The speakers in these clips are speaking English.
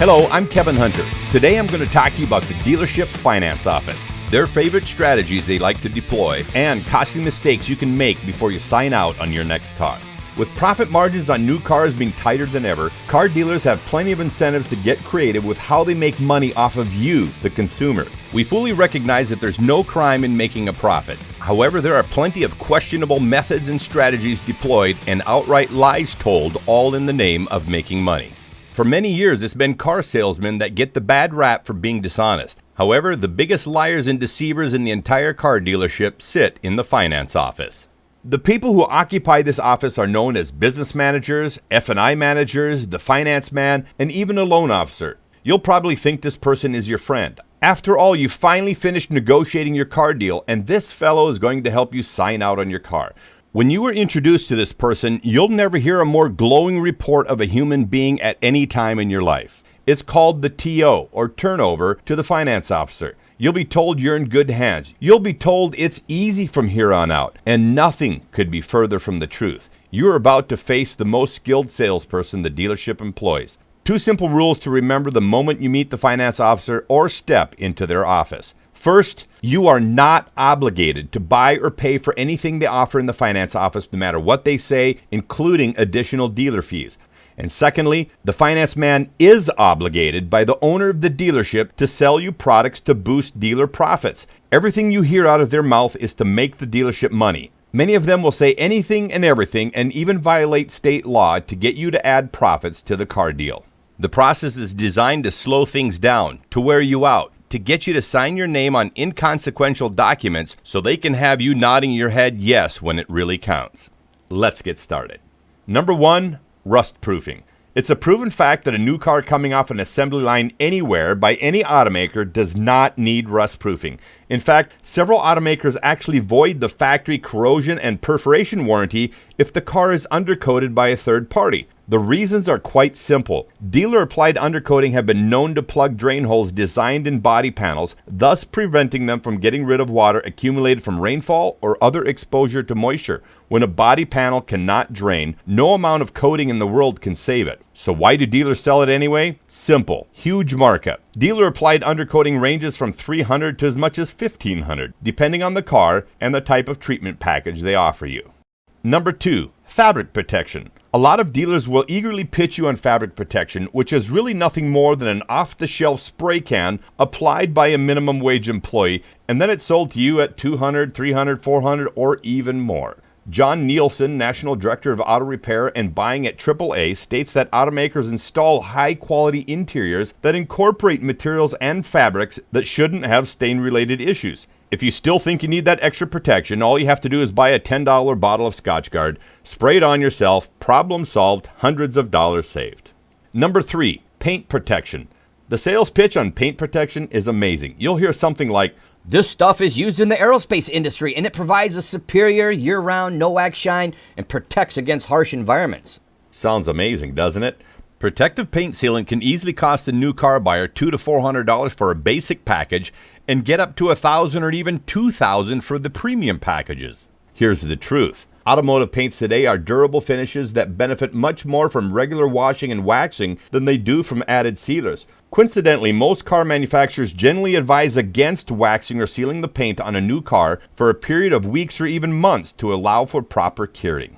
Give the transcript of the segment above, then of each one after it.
Hello, I'm Kevin Hunter. Today I'm going to talk to you about the dealership finance office, their favorite strategies they like to deploy, and costly mistakes you can make before you sign out on your next car. With profit margins on new cars being tighter than ever, car dealers have plenty of incentives to get creative with how they make money off of you, the consumer. We fully recognize that there's no crime in making a profit. However, there are plenty of questionable methods and strategies deployed and outright lies told, all in the name of making money. For many years, it's been car salesmen that get the bad rap for being dishonest. However, the biggest liars and deceivers in the entire car dealership sit in the finance office. The people who occupy this office are known as business managers, F&I managers, the finance man, and even a loan officer. You'll probably think this person is your friend. After all, you finally finished negotiating your car deal, and this fellow is going to help you sign out on your car. When you were introduced to this person, you'll never hear a more glowing report of a human being at any time in your life. It's called the TO, or turnover, to the finance officer. You'll be told you're in good hands. You'll be told it's easy from here on out, and nothing could be further from the truth. You're about to face the most skilled salesperson the dealership employs. 2 simple rules to remember the moment you meet the finance officer or step into their office. First, you are not obligated to buy or pay for anything they offer in the finance office, no matter what they say, including additional dealer fees. And secondly, the finance man is obligated by the owner of the dealership to sell you products to boost dealer profits. Everything you hear out of their mouth is to make the dealership money. Many of them will say anything and everything and even violate state law to get you to add profits to the car deal. The process is designed to slow things down, to wear you out, to get you to sign your name on inconsequential documents so they can have you nodding your head yes when it really counts. Let's get started. Number 1, rust proofing. It's a proven fact that a new car coming off an assembly line anywhere by any automaker does not need rust proofing. In fact, several automakers actually void the factory corrosion and perforation warranty if the car is undercoated by a third party. The reasons are quite simple. Dealer-applied undercoating have been known to plug drain holes designed in body panels, thus preventing them from getting rid of water accumulated from rainfall or other exposure to moisture. When a body panel cannot drain, no amount of coating in the world can save it. So why do dealers sell it anyway? Simple. Huge markup. Dealer-applied undercoating ranges from $300 to as much as $1,500, depending on the car and the type of treatment package they offer you. Number 2, fabric protection. A lot of dealers will eagerly pitch you on fabric protection, which is really nothing more than an off-the-shelf spray can applied by a minimum wage employee, and then it's sold to you at $200, $300, $400, or even more. John Nielsen, National Director of Auto Repair and Buying at AAA, states that automakers install high-quality interiors that incorporate materials and fabrics that shouldn't have stain-related issues. If you still think you need that extra protection, all you have to do is buy a $10 bottle of Scotchgard, spray it on yourself, problem solved, hundreds of dollars saved. Number 3, paint protection. The sales pitch on paint protection is amazing. You'll hear something like, "This stuff is used in the aerospace industry and it provides a superior year-round no-wax shine and protects against harsh environments." Sounds amazing, doesn't it? Protective paint sealant can easily cost a new car buyer $200 to $400 for a basic package and get up to $1,000 or even $2,000 for the premium packages. Here's the truth. Automotive paints today are durable finishes that benefit much more from regular washing and waxing than they do from added sealers. Coincidentally, most car manufacturers generally advise against waxing or sealing the paint on a new car for a period of weeks or even months to allow for proper curing.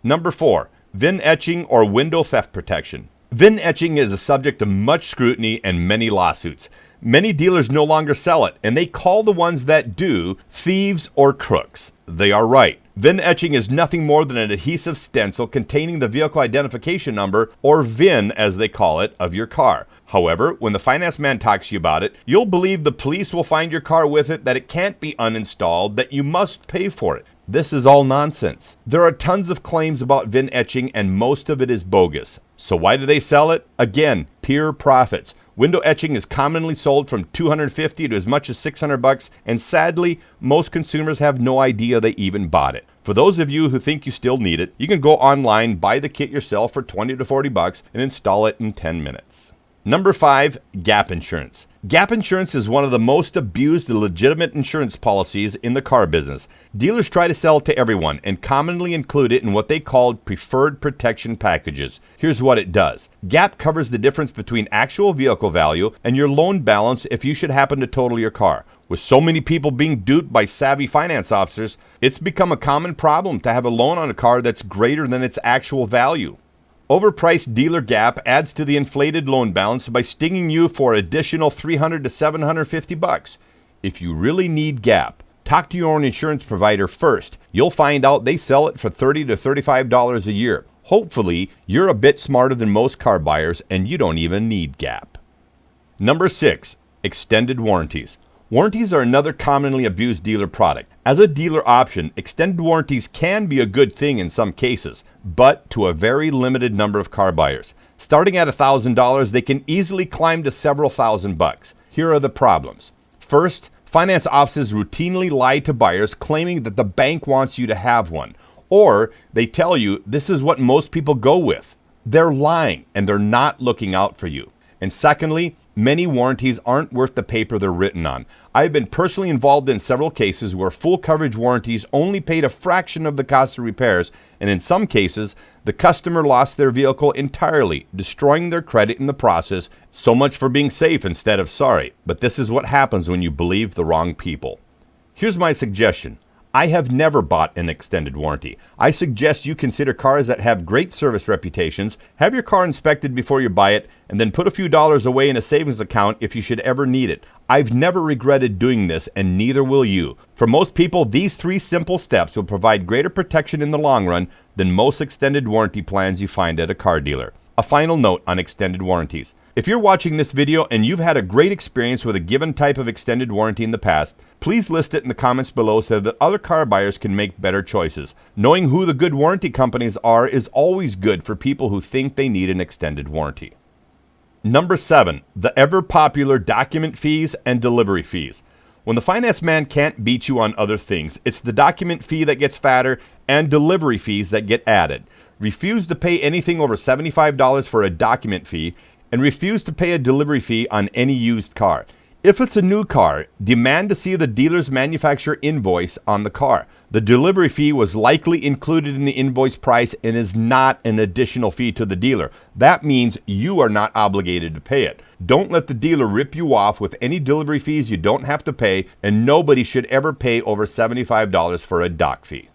Number 4, VIN etching or window theft protection. VIN etching is a subject of much scrutiny and many lawsuits. Many dealers no longer sell it, and they call the ones that do thieves or crooks. They are right. VIN etching is nothing more than an adhesive stencil containing the vehicle identification number, or VIN as they call it, of your car. However, when the finance man talks to you about it, you'll believe the police will find your car with it, that it can't be uninstalled, that you must pay for it. This is all nonsense. There are tons of claims about VIN etching and most of it is bogus. So why do they sell it? Again, pure profits. Window etching is commonly sold from $250 to as much as $600, and sadly, most consumers have no idea they even bought it. For those of you who think you still need it, you can go online, buy the kit yourself for $20 to $40 and install it in 10 minutes. Number 5, gap insurance. Gap insurance is one of the most abused legitimate insurance policies in the car business. Dealers try to sell it to everyone and commonly include it in what they call preferred protection packages. Here's what it does. Gap covers the difference between actual vehicle value and your loan balance if you should happen to total your car. With so many people being duped by savvy finance officers, it's become a common problem to have a loan on a car that's greater than its actual value. Overpriced dealer gap adds to the inflated loan balance by stinging you for additional $300 to $750. If you really need gap, talk to your own insurance provider first. You'll find out they sell it for $30 to $35 a year. Hopefully, you're a bit smarter than most car buyers and you don't even need gap. Number 6, extended warranties. Warranties are another commonly abused dealer product. As a dealer option, extended warranties can be a good thing in some cases, but to a very limited number of car buyers. Starting at $1,000, they can easily climb to several $1,000s. Here are the problems. First, finance offices routinely lie to buyers claiming that the bank wants you to have one, or they tell you this is what most people go with. They're lying and they're not looking out for you. And secondly, many warranties aren't worth the paper they're written on. I've been personally involved in several cases where full coverage warranties only paid a fraction of the cost of repairs, and in some cases, the customer lost their vehicle entirely, destroying their credit in the process. So much for being safe instead of sorry. But this is what happens when you believe the wrong people. Here's my suggestion. I have never bought an extended warranty. I suggest you consider cars that have great service reputations, have your car inspected before you buy it, and then put a few dollars away in a savings account if you should ever need it. I've never regretted doing this, and neither will you. For most people, these 3 simple steps will provide greater protection in the long run than most extended warranty plans you find at a car dealer. A final note on extended warranties. If you're watching this video and you've had a great experience with a given type of extended warranty in the past, please list it in the comments below so that other car buyers can make better choices. Knowing who the good warranty companies are is always good for people who think they need an extended warranty. Number 7, the ever popular document fees and delivery fees. When the finance man can't beat you on other things, it's the document fee that gets fatter and delivery fees that get added. Refuse to pay anything over $75 for a document fee and refuse to pay a delivery fee on any used car. If it's a new car, demand to see the dealer's manufacturer invoice on the car. The delivery fee was likely included in the invoice price and is not an additional fee to the dealer. That means you are not obligated to pay it. Don't let the dealer rip you off with any delivery fees you don't have to pay, and nobody should ever pay over $75 for a doc fee.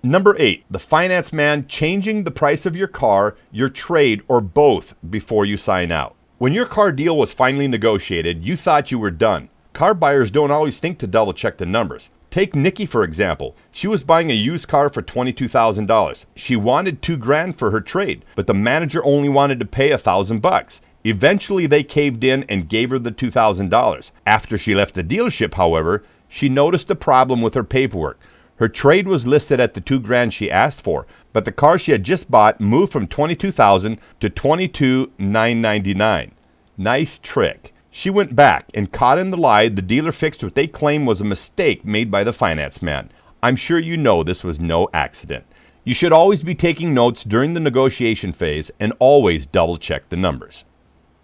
Number 8, the finance man changing the price of your car, your trade, or both before you sign out. When your car deal was finally negotiated, you thought you were done. Car buyers don't always think to double check the numbers. Take Nikki, for example. She was buying a used car for $22,000. She wanted $2,000 for her trade, but the manager only wanted to pay $1,000. Eventually, they caved in and gave her the $2,000. After she left the dealership, however, she noticed a problem with her paperwork. Her trade was listed at the $2,000 she asked for, but the car she had just bought moved from $22,000 to $22,999. Nice trick. She went back and, caught in the lie, the dealer fixed what they claimed was a mistake made by the finance man. I'm sure you know this was no accident. You should always be taking notes during the negotiation phase and always double check the numbers.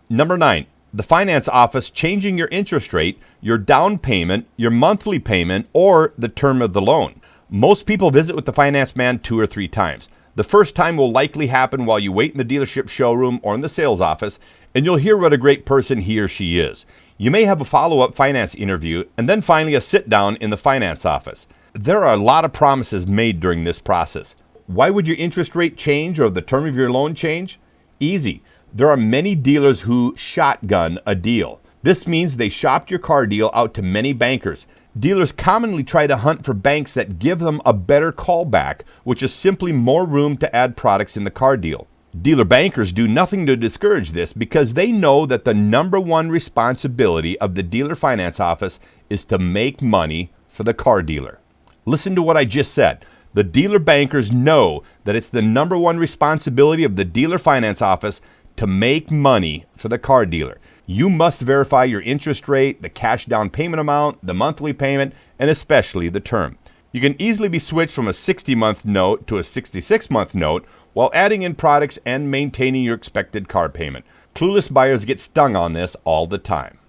Number 9. The finance office changing your interest rate, your down payment, your monthly payment, or the term of the loan. Most people visit with the finance man 2 or 3 times. The first time will likely happen while you wait in the dealership showroom or in the sales office, and you'll hear what a great person he or she is. You may have a follow-up finance interview, and then finally a sit-down in the finance office. There are a lot of promises made during this process. Why would your interest rate change or the term of your loan change? Easy. There are many dealers who shotgun a deal. This means they shopped your car deal out to many bankers. Dealers commonly try to hunt for banks that give them a better callback, which is simply more room to add products in the car deal. Dealer bankers do nothing to discourage this because they know that the number one responsibility of the dealer finance office is to make money for the car dealer. Listen to what I just said. The dealer bankers know that it's the number one responsibility of the dealer finance office to make money for the car dealer. You must verify your interest rate, the cash down payment amount, the monthly payment, and especially the term. You can easily be switched from a 60-month note to a 66-month note while adding in products and maintaining your expected car payment. Clueless buyers get stung on this all the time.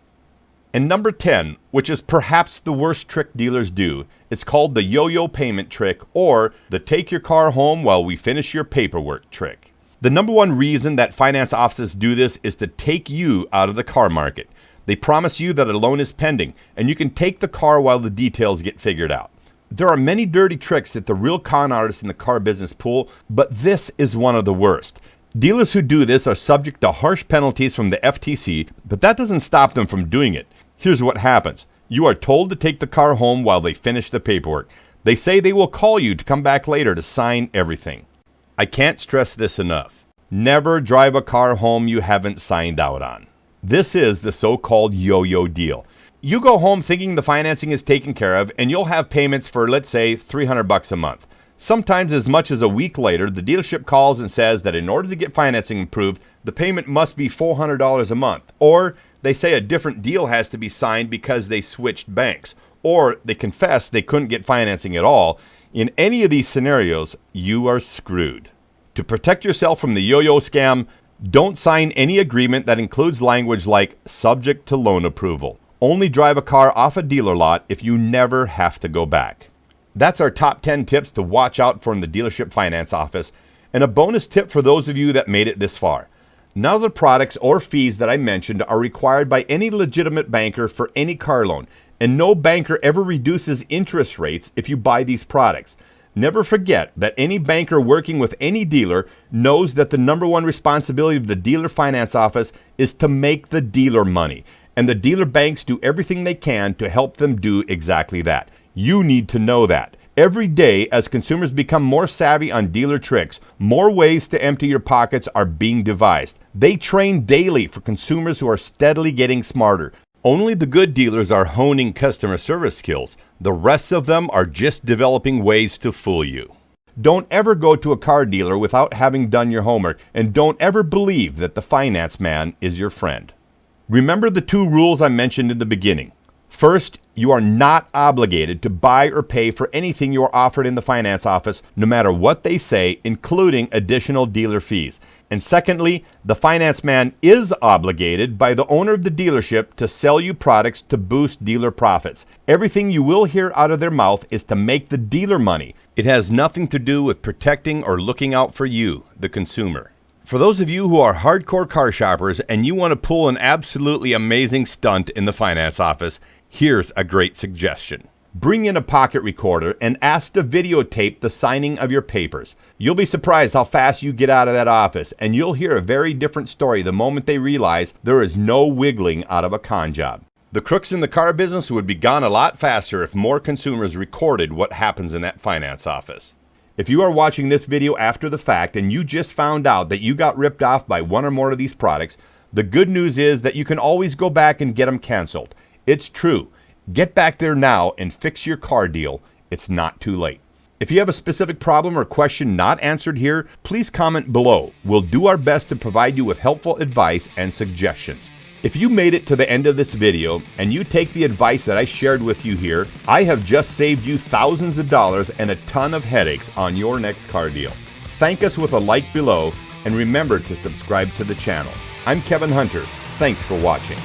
And number 10, which is perhaps the worst trick dealers do, it's called the yo-yo payment trick, or the take your car home while we finish your paperwork trick. The number one reason that finance offices do this is to take you out of the car market. They promise you that a loan is pending, and you can take the car while the details get figured out. There are many dirty tricks that the real con artists in the car business pull, but this is one of the worst. Dealers who do this are subject to harsh penalties from the FTC, but that doesn't stop them from doing it. Here's what happens. You are told to take the car home while they finish the paperwork. They say they will call you to come back later to sign everything. I can't stress this enough. Never drive a car home you haven't signed out on. This is the so-called yo-yo deal. You go home thinking the financing is taken care of, and you'll have payments for, let's say, $300 a month. Sometimes as much as a week later, the dealership calls and says that in order to get financing approved, the payment must be $400 a month. Or they say a different deal has to be signed because they switched banks. Or they confess they couldn't get financing at all. In any of these scenarios, you are screwed. To protect yourself from the yo-yo scam, don't sign any agreement that includes language like subject to loan approval. Only drive a car off a dealer lot if you never have to go back. That's our top 10 tips to watch out for in the dealership finance office, and a bonus tip for those of you that made it this far. None of the products or fees that I mentioned are required by any legitimate banker for any car loan, and no banker ever reduces interest rates if you buy these products. Never forget that any banker working with any dealer knows that the number one responsibility of the dealer finance office is to make the dealer money, and the dealer banks do everything they can to help them do exactly that. You need to know that. Every day, as consumers become more savvy on dealer tricks, more ways to empty your pockets are being devised. They train daily for consumers who are steadily getting smarter. Only the good dealers are honing customer service skills. The rest of them are just developing ways to fool you. Don't ever go to a car dealer without having done your homework, and don't ever believe that the finance man is your friend. Remember the two rules I mentioned in the beginning. First, you are not obligated to buy or pay for anything you are offered in the finance office, no matter what they say, including additional dealer fees. And secondly, the finance man is obligated by the owner of the dealership to sell you products to boost dealer profits. Everything you will hear out of their mouth is to make the dealer money. It has nothing to do with protecting or looking out for you, the consumer. For those of you who are hardcore car shoppers and you want to pull an absolutely amazing stunt in the finance office, here's a great suggestion. Bring in a pocket recorder and ask to videotape the signing of your papers. You'll be surprised how fast you get out of that office, and you'll hear a very different story the moment they realize there is no wiggling out of a con job. The crooks in the car business would be gone a lot faster if more consumers recorded what happens in that finance office. If you are watching this video after the fact and you just found out that you got ripped off by one or more of these products, the good news is that you can always go back and get them canceled. It's true. Get back there now and fix your car deal. It's not too late. If you have a specific problem or question not answered here, please comment below. We'll do our best to provide you with helpful advice and suggestions. If you made it to the end of this video and you take the advice that I shared with you here, I have just saved you thousands of dollars and a ton of headaches on your next car deal. Thank us with a like below and remember to subscribe to the channel. I'm Kevin Hunter. Thanks for watching.